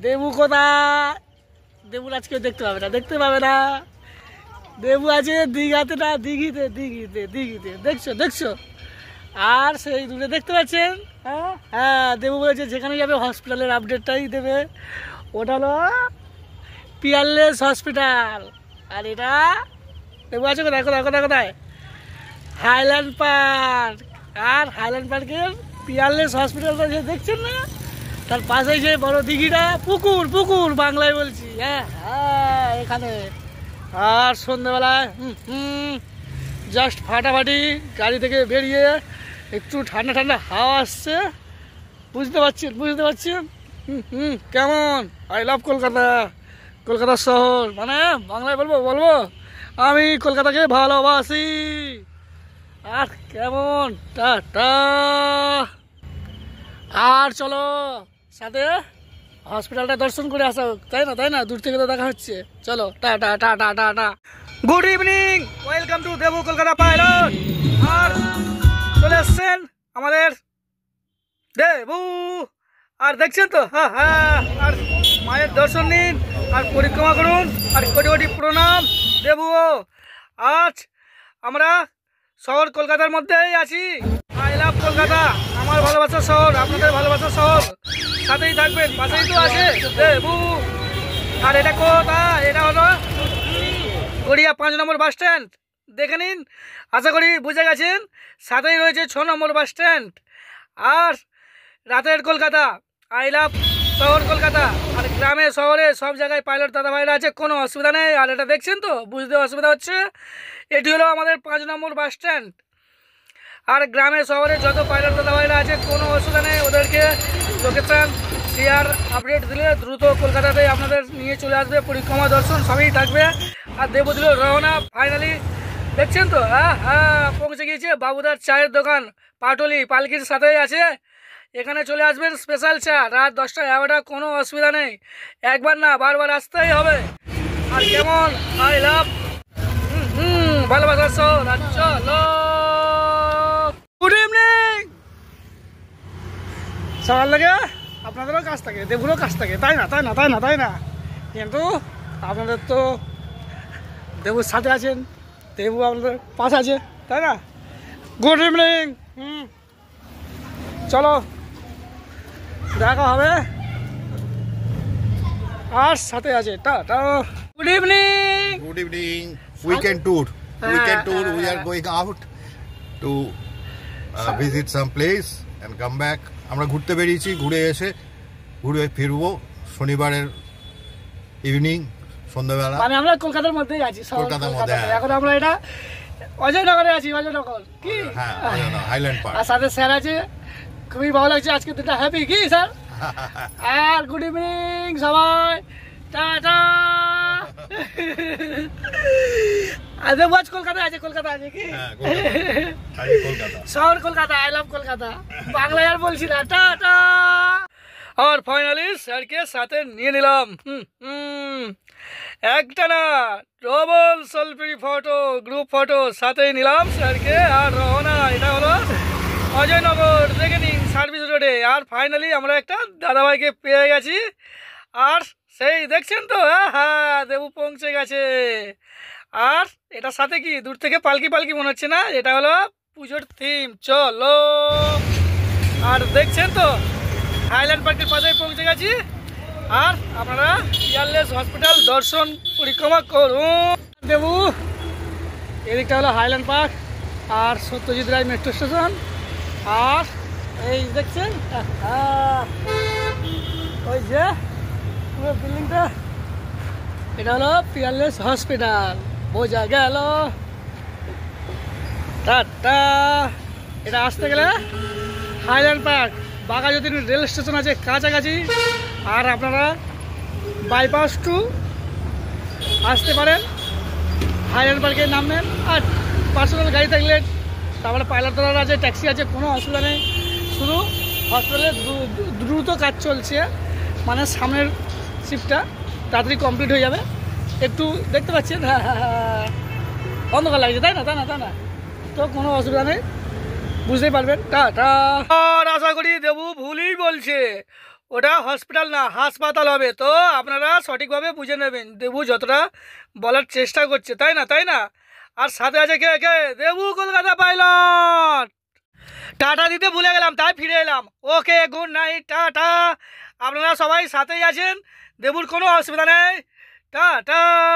দেবু কোথায়? দেবুর আজকে দেখতে পাবে না, দেখতে পাবে না। দেবু আছে দীঘাতে, না দিঘিতে, দিঘিতে দিঘিতে, দেখছো দেখছো। আর সেই দূরে দেখতে পাচ্ছেন, হ্যাঁ হ্যাঁ, দেবু বলেছে যেখানে যাবে হসপিটালের আপডেটটাই দেবে। ওটা হলো পিয়ারলেস হসপিটাল। আর এটা দেবু আছে কোথায় কোথায় কোথায় কোথায়? Highland park. আর হাইল্যান্ড পার্কের পিয়ারলেস হসপিটালটা যে দেখছেন না, তার পাশেই যে বড় দিঘিটা, পুকুর পুকুর বাংলায় বলছি, হ্যাঁ হ্যাঁ এখানে। আর সন্ধ্যেবেলায় জাস্ট ফাটাফাটি গাড়ি থেকে বেরিয়ে একটু ঠান্ডা ঠান্ডা হাওয়া আসছে, বুঝতে পারছেন বুঝতে পারছেন। কেমন? আই লাভ কলকাতা, কলকাতা শহর, মানে বাংলায় বলবো বলবো আমি কলকাতাকে ভালোবাসি। আর কেমন টাটা। আর চলো সাথে হসপিটালটা দর্শন করে আসা হোক, তাই না তাই না, দূর থেকে তো দেখা হচ্ছে। চলো tata tata tata. Good evening, welcome to Debu Kolkata pilot. আর চলে আসছেন আমাদের দেবু, আর দেখছেন তো, হ্যাঁ হ্যাঁ। আর মায়ের দর্শন নিন আর পরিক্রমা করুন, আর কোটি কোটি প্রণাম দেবু। আজ আমরা শহর কলকাতার মধ্যেই আছি। আই লাভ কলকাতা, আমার ভালোবাসার শহর, আপনাদের ভালোবাসার শহর। সাথেই থাকবেন, পাশেই তো আছে দেবু। আর এটা কোথায়? এটা হলো গড়িয়া 5 নম্বর বাস স্ট্যান্ড। দেখে নিন, আশা করি বুঝে গেছেন। সাথেই রয়েছে 6 নম্বর বাস স্ট্যান্ড। আর রাতের কলকাতা, আই লাভ শহর কলকাতা। আর গ্রামে শহরে সব জায়গায় পাইলট দাদা ভাইরা আছে, কোনো অসুবিধা নেই। আর এটা দেখছেন তো, বুঝতে অসুবিধা হচ্ছে, এটি হলো আমাদের 5 নম্বর বাস স্ট্যান্ড। আর গ্রামে শহরে যত পাইলট দাদা ভাইরা আছে কোনো অসুবিধা নেই, ওদেরকে লোকেশান শেয়ার আপডেট দিলে দ্রুত কলকাতাতে আপনাদের নিয়ে চলে আসবে, পরিক্রমা দর্শন সবই থাকবে। আর দেবু দিল রওনা ফাইনালি, দেখছেন তো, হ্যাঁ হ্যাঁ পৌঁছে গিয়েছে বাবুদার চায়ের দোকান, পাটলি পালকির সাথেই আছে। এখানে চলে আসবেন, স্পেশাল চা রাত 10টা 11টা, কোনো অসুবিধা নেই। একবার না বারবার আসতেই হবে। আর কেমন আই লাভ ভালোবাসার শহর। চলো, গুড ইভিনিং। সবার লাগে আপনাদেরও কাজ থাকে, দেবুরও কাজ থাকে, তাই না তাই না তাই না তাই না। কিন্তু আপনাদের তো দেবুর সাথে আছেন, দেবু আপনাদের পাশে আছে, তাই না। Good evening. চলো দেখা হবে। আর সাথে আছে tata. Good evening. Good evening. Weekend tour. Weekend tour. We are going out to visit some place and come back. আমরা ঘুরতে বেরিয়েছি, ঘুরে এসে ঘুরে ফিরবো শনিবারের ইভিনিং, সন্ধ্যাবেলা। মানে আমরা কলকাতার মধ্যেই আছি, কলকাতার মধ্যে। এখন আমরা এটা অজয়নগরে আছি, অজয়নগর কি, হ্যাঁ হাইল্যান্ড পার্ক। আর সাথে স্যার আছে, খুবই ভালো লাগছে আজকে দিনটা, হ্যাপি কি স্যার। আর গুড ইভিনিং সবাই, টাটা। আজ কলকাতা আছে, কলকাতা আছে কি, শহর কলকাতা, আই লাভ কলকাতা, বাংলায় আর বলছি না, টাটা। আর ফাইনালি স্যারকে সাথে নিয়ে নিলাম, একটা না double selfie photo, group photo সাথেই নিলাম স্যারকে। আর রওনা, এটা হলো অজয়নগর, দেখে নিন সার্ভিস রোডে। আর ফাইনালি আমরা একটা দাদাভাইকে পেয়ে গেছি। আর সেই দেখছেন তো, হ্যাঁ দেবু পৌঁছে গেছে। আর এটার সাথে কি দূর থেকে পালকি পালকি মনে হচ্ছে না, এটা হলো পুজোর থিম। চলো, আর দেখছেন তো হাইল্যান্ড পার্কের পাশেই পৌঁছে গেছি। আর আপনারা পিয়ারলেস হসপিটাল দর্শন পরিক্রমা করুন। দেবু এদিকটা হলো হাইল্যান্ড পার্ক আর সত্যজিৎ রায় মেট্রো স্টেশন। আর এই দেখছেন ওই যে পুরো বিল্ডিংটা, এটা হলো পিয়ারলেস হসপিটাল, বোঝা গেল। টাটা। এটা আসতে গেলে highland park, Baghajatin rail station আছে কাছাকাছি। আর আপনারা বাইপাস টু আসতে পারেন, হাইল্যান্ড পার্কে নামবেন। আর পার্সোনাল গাড়ি থাকলে তারপরে পাইলট দালার আছে, ট্যাক্সি আছে, কোনো অসুবিধা নেই। শুধু হসপিটালে দ্রুত কাজ চলছে, মানে সামনের শিফটটা তাড়াতাড়ি কমপ্লিট হয়ে যাবে। একটু দেখতে পাচ্ছেন, হ্যাঁ হ্যাঁ হ্যাঁ অন্ধকার লাগছে, তাই না তাই না তাই না, তো কোনো অসুবিধা নেই, বুঝতেই পারবেন। টাটা। আর আশা করি দেবু ভুলই বলছে, ওটা হসপিটাল না, হাসপাতাল হবে। তো আপনারা সঠিকভাবে বুঝে নেবেন। দেবু যতটা বলার চেষ্টা করছে, তাই না, তাই না? আর সাথে আছে কে কে? দেবু কলকাতা পাইলট। টাটা দিতে ভুলে গেলাম, তাই ফিরে এলাম। ওকে, গুড নাইট, টাটা। আপনারা সবাই সাথেই আছেন, দেবুর কোনো অসুবিধা নেই। টাটা।